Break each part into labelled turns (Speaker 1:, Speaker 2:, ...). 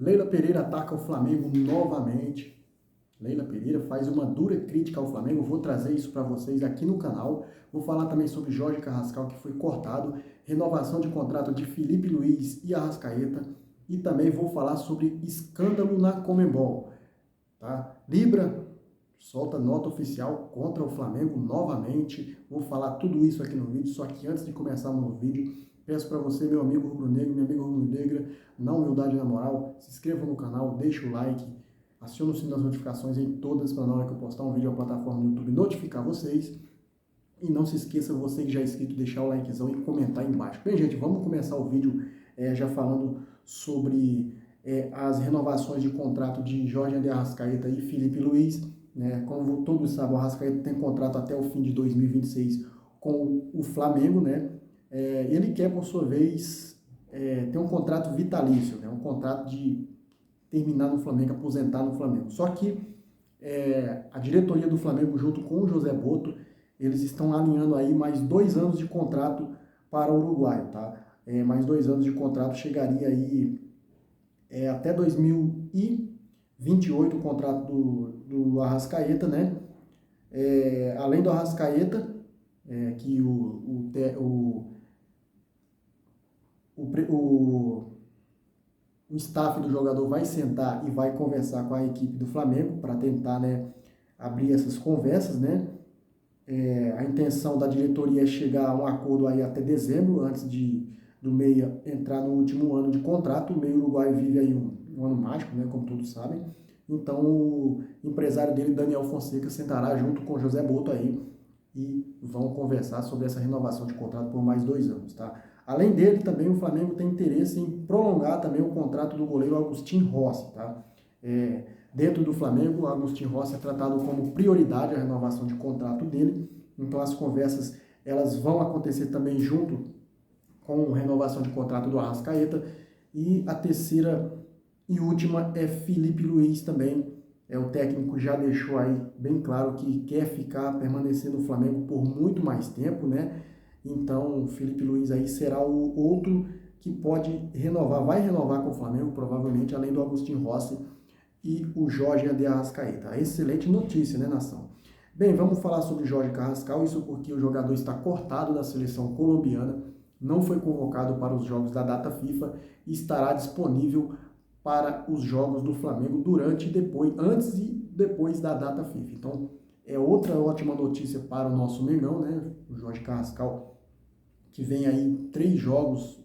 Speaker 1: Leila Pereira ataca o Flamengo novamente. Leila Pereira faz uma dura crítica ao Flamengo. Vou trazer isso para vocês aqui no canal. Vou falar também sobre Jorge Carrascal, que foi cortado. Renovação de contrato de Felipe Luiz e Arrascaeta. E também vou falar sobre escândalo na Conmebol. Tá? Libra solta nota oficial contra o Flamengo novamente. Vou falar tudo isso aqui no vídeo. Só que antes de começar o novo vídeo, peço para você, meu amigo rubro-negro, minha amiga rubro-negra, na humildade e na moral, se inscreva no canal, deixa o like, acione o sininho das notificações em todas para na hora que eu postar um vídeo a plataforma do YouTube notificar vocês. E não se esqueça, você que já é inscrito, deixar o likezão e comentar aí embaixo. Bem, gente, vamos começar o vídeo já falando sobre as renovações de contrato de Jorge Arrascaeta e Felipe Luiz. Né? Como todos sabem, o Arrascaeta tem contrato até o fim de 2026 com o Flamengo, né? Ele quer, por sua vez, ter um contrato vitalício, né? Um contrato de terminar no Flamengo, aposentar no Flamengo. Só que a diretoria do Flamengo, junto com o José Botto, eles estão alinhando aí mais 2 anos de contrato para o uruguaio, tá? Mais 2 anos de contrato, chegaria aí até 2028 o contrato do Arrascaeta, né? Além do Arrascaeta, que o staff do jogador vai sentar e vai conversar com a equipe do Flamengo para tentar, né, abrir essas conversas, né? A intenção da diretoria é chegar a um acordo aí até dezembro, antes do Meia entrar no último ano de contrato. O Meia uruguaio vive aí um ano mágico, né, como todos sabem. Então o empresário dele, Daniel Fonseca, sentará junto com José Botto aí e vão conversar sobre essa renovação de contrato por mais 2 anos, tá? Além dele, também o Flamengo tem interesse em prolongar também o contrato do goleiro Agustin Rossi, tá? Dentro do Flamengo, o Agustin Rossi é tratado como prioridade a renovação de contrato dele, então as conversas elas vão acontecer também junto com a renovação de contrato do Arrascaeta. E a terceira e última é Felipe Luiz também. O técnico já deixou aí bem claro que quer permanecer no Flamengo por muito mais tempo, né? Então, o Felipe Luiz aí será o outro que pode renovar, vai renovar com o Flamengo, provavelmente, além do Agustin Rossi e o Jorge Arrascaeta. Excelente notícia, né, nação? Bem, vamos falar sobre Jorge Carrascal, isso porque o jogador está cortado da seleção colombiana, não foi convocado para os jogos da data FIFA e estará disponível para os jogos do Flamengo durante e depois, antes e depois da data FIFA. Então, é outra ótima notícia para o nosso Mengão, né? O Jorge Carrascal, que vem aí 3 jogos,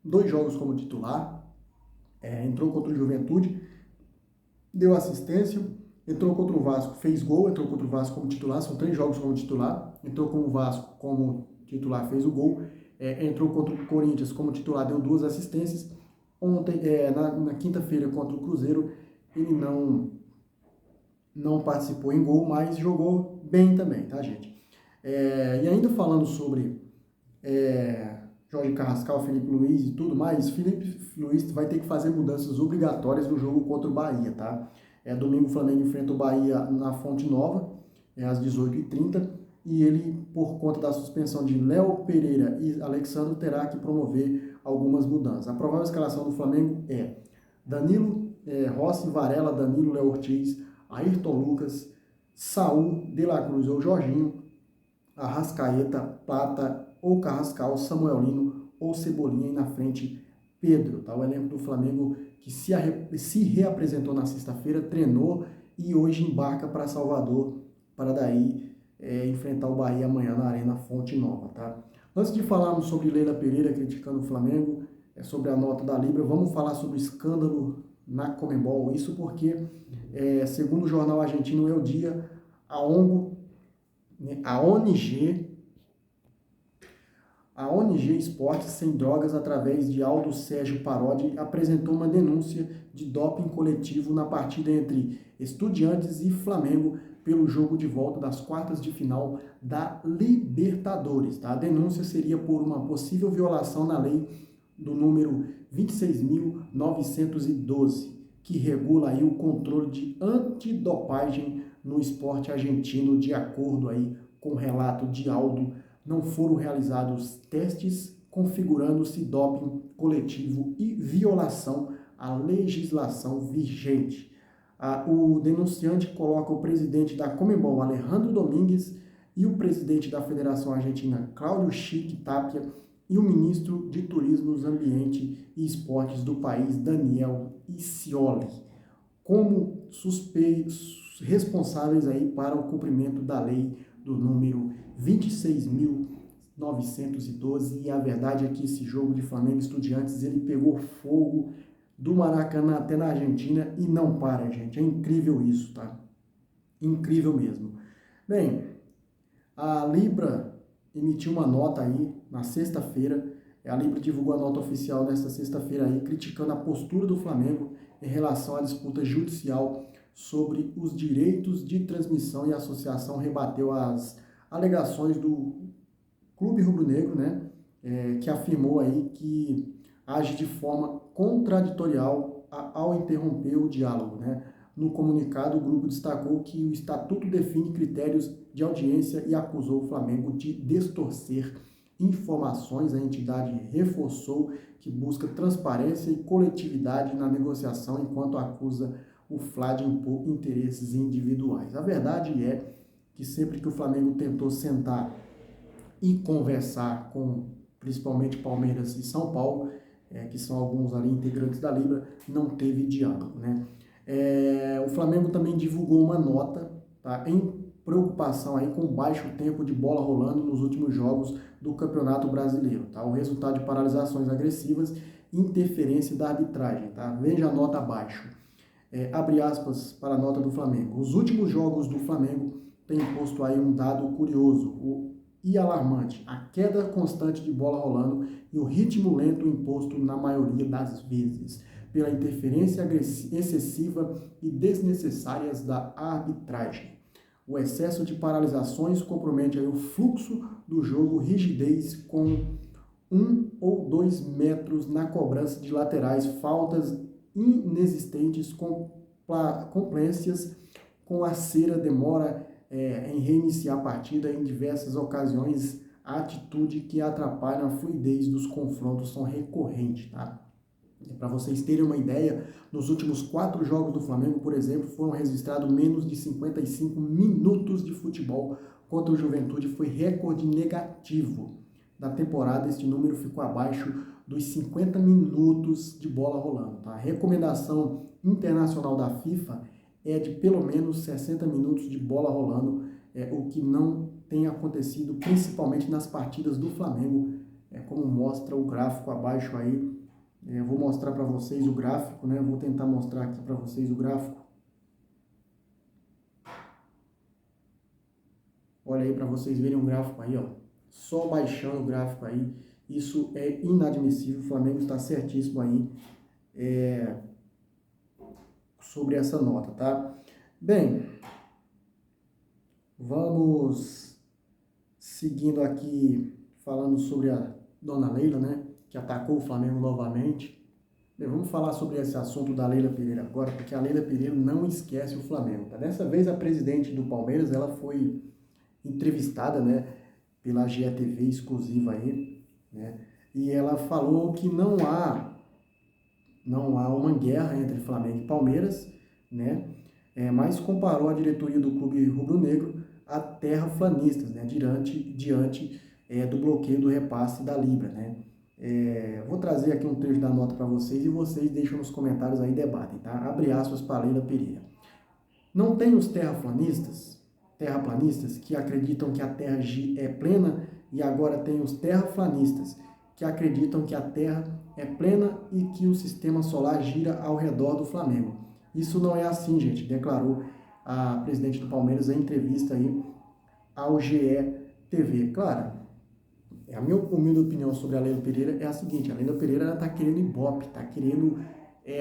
Speaker 1: 2 jogos como titular, entrou contra o Juventude, deu assistência, entrou contra o Vasco, fez gol, entrou contra o Vasco como titular, são 3 jogos como titular, entrou com o Vasco como titular, fez o gol, entrou contra o Corinthians como titular, deu 2 assistências. Ontem, na quinta-feira contra o Cruzeiro, ele não participou em gol, mas jogou bem também, tá, gente? E ainda falando sobre Jorge Carrascal, Felipe Luiz e tudo mais, Felipe Luiz vai ter que fazer mudanças obrigatórias no jogo contra o Bahia, tá? Domingo o Flamengo enfrenta o Bahia na Fonte Nova, às 18h30, e ele, por conta da suspensão de Léo Pereira e Alexandro, terá que promover algumas mudanças. A provável escalação do Flamengo é Danilo, Rossi, Varela, Danilo, Léo Ortiz, Ayrton Lucas, Saul, De La Cruz ou Jorginho, Arrascaeta, Plata ou Carrascal, Samuel Lino ou Cebolinha, e na frente Pedro. Tá? O elenco do Flamengo que se reapresentou na sexta-feira, treinou e hoje embarca para Salvador para daí enfrentar o Bahia amanhã na Arena Fonte Nova. Tá? Antes de falarmos sobre Leila Pereira criticando o Flamengo, sobre a nota da Libra, vamos falar sobre o escândalo na Conmebol. Isso porque, segundo o jornal argentino El Dia, a ONG Esportes Sem Drogas, através de Aldo Sérgio Parodi, apresentou uma denúncia de doping coletivo na partida entre Estudiantes e Flamengo pelo jogo de volta das quartas de final da Libertadores. Tá? A denúncia seria por uma possível violação na lei do número 26.912, que regula aí o controle de antidopagem no esporte argentino. De acordo aí com o relato de Aldo, não foram realizados testes configurando-se doping coletivo e violação a legislação vigente. O denunciante coloca o presidente da Conmebol, Alejandro Domingues, e o presidente da Federação Argentina, Cláudio Chique Tapia, e o ministro de Turismo, Ambiente e Esportes do país, Daniel Scioli, como suspeitos responsáveis aí para o cumprimento da lei do número 26.912. E a verdade é que esse jogo de Flamengo e Estudiantes, ele pegou fogo do Maracanã até na Argentina e não para, gente. É incrível isso, tá? Incrível mesmo. Bem, a Libra emitiu uma nota aí na sexta-feira. A Libra divulgou a nota oficial nesta sexta-feira aí, criticando a postura do Flamengo em relação à disputa judicial sobre os direitos de transmissão, e a associação rebateu as alegações do Clube Rubro-Negro, né, que afirmou aí que age de forma contraditorial ao interromper o diálogo, né. No comunicado, o grupo destacou que o estatuto define critérios de audiência e acusou o Flamengo de distorcer informações. A entidade reforçou que busca transparência e coletividade na negociação, enquanto acusa o Fla de impor interesses individuais. A verdade é que sempre que o Flamengo tentou sentar e conversar com principalmente Palmeiras e São Paulo, que são alguns ali integrantes da Libra, não teve diálogo, né? O Flamengo também divulgou uma nota, tá, em preocupação aí com o baixo tempo de bola rolando nos últimos jogos do Campeonato Brasileiro, tá? O resultado de paralisações agressivas e interferência da arbitragem, tá? Veja a nota abaixo. Abre aspas para a nota do Flamengo. Os últimos jogos do Flamengo têm posto aí um dado curioso e alarmante: a queda constante de bola rolando e o ritmo lento imposto na maioria das vezes pela interferência excessiva e desnecessárias da arbitragem. O excesso de paralisações compromete aí o fluxo do jogo, rigidez com 1 ou 2 metros na cobrança de laterais, faltas inexistentes, complências com a cera, demora em reiniciar a partida em diversas ocasiões, a atitude que atrapalha a fluidez dos confrontos são recorrentes, tá? Para vocês terem uma ideia, nos últimos 4 jogos do Flamengo, por exemplo, foram registrados menos de 55 minutos de futebol. Contra o Juventude foi recorde negativo da temporada. Este número ficou abaixo dos 50 minutos de bola rolando, tá? A recomendação internacional da FIFA é de pelo menos 60 minutos de bola rolando, o que não tem acontecido, principalmente nas partidas do Flamengo, como mostra o gráfico abaixo aí. Eu vou mostrar para vocês o gráfico, né? Vou tentar mostrar aqui para vocês o gráfico. Olha aí para vocês verem o gráfico aí, ó. Só baixando o gráfico aí. Isso é inadmissível. O Flamengo está certíssimo aí sobre essa nota, tá? Bem, vamos seguindo aqui falando sobre a dona Leila, né? Que atacou o Flamengo novamente. Bem, vamos falar sobre esse assunto da Leila Pereira agora, porque a Leila Pereira não esquece o Flamengo, tá? Dessa vez a presidente do Palmeiras, ela foi entrevistada, né, pela GETV exclusiva aí, né? E ela falou que não há uma guerra entre Flamengo e Palmeiras, né? Mas comparou a diretoria do clube rubro-negro a terraplanistas, né? Diante do bloqueio do repasse da Libra, né? Vou trazer aqui um trecho da nota para vocês e vocês deixam nos comentários aí e debatem, tá? Abre aspas para Leila Pereira. Não tem os terraplanistas que acreditam que a Terra é plana, e agora tem os terraplanistas que acreditam que a Terra é plena e que o sistema solar gira ao redor do Flamengo. Isso não é assim, gente, declarou a presidente do Palmeiras em entrevista aí ao GE.TV. Claro, a minha humilde opinião sobre a Leila Pereira é a seguinte: a Leila Pereira está querendo ibope, está querendo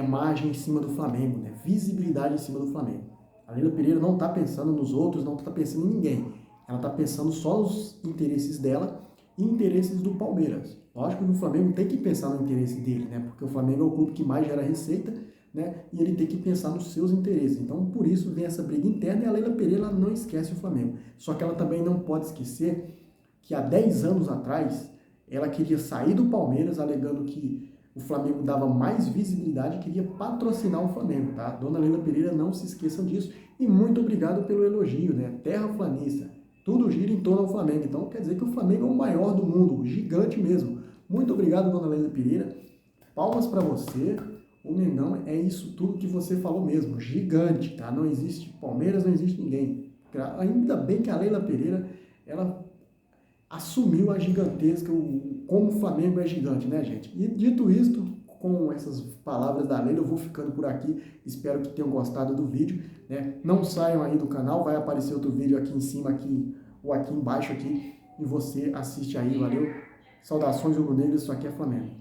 Speaker 1: margem em cima do Flamengo, né? Visibilidade em cima do Flamengo. A Leila Pereira não está pensando nos outros, não está pensando em ninguém. Ela está pensando só nos interesses dela e interesses do Palmeiras. Lógico que o Flamengo tem que pensar no interesse dele, né? Porque o Flamengo é o clube que mais gera receita, né? E ele tem que pensar nos seus interesses. Então, por isso vem essa briga interna, e a Leila Pereira ela não esquece o Flamengo. Só que ela também não pode esquecer que há 10 anos atrás ela queria sair do Palmeiras, alegando que o Flamengo dava mais visibilidade e queria patrocinar o Flamengo, tá? Dona Leila Pereira, não se esqueçam disso. E muito obrigado pelo elogio, né? Terraplanista. Tudo gira em torno ao Flamengo. Então quer dizer que o Flamengo é o maior do mundo, gigante mesmo. Muito obrigado, Dona Leila Pereira. Palmas para você. O Mengão é isso tudo que você falou mesmo, gigante, tá? Não existe Palmeiras, não existe ninguém. Ainda bem que a Leila Pereira, ela assumiu a gigantesca, como o Flamengo é gigante, né, gente? E dito isto, com essas palavras da Leila, eu vou ficando por aqui. Espero que tenham gostado do vídeo, né? Não saiam aí do canal, vai aparecer outro vídeo aqui em cima, aqui, ou aqui embaixo, aqui, e você assiste aí, valeu? Saudações rubro-negras, isso aqui é Flamengo.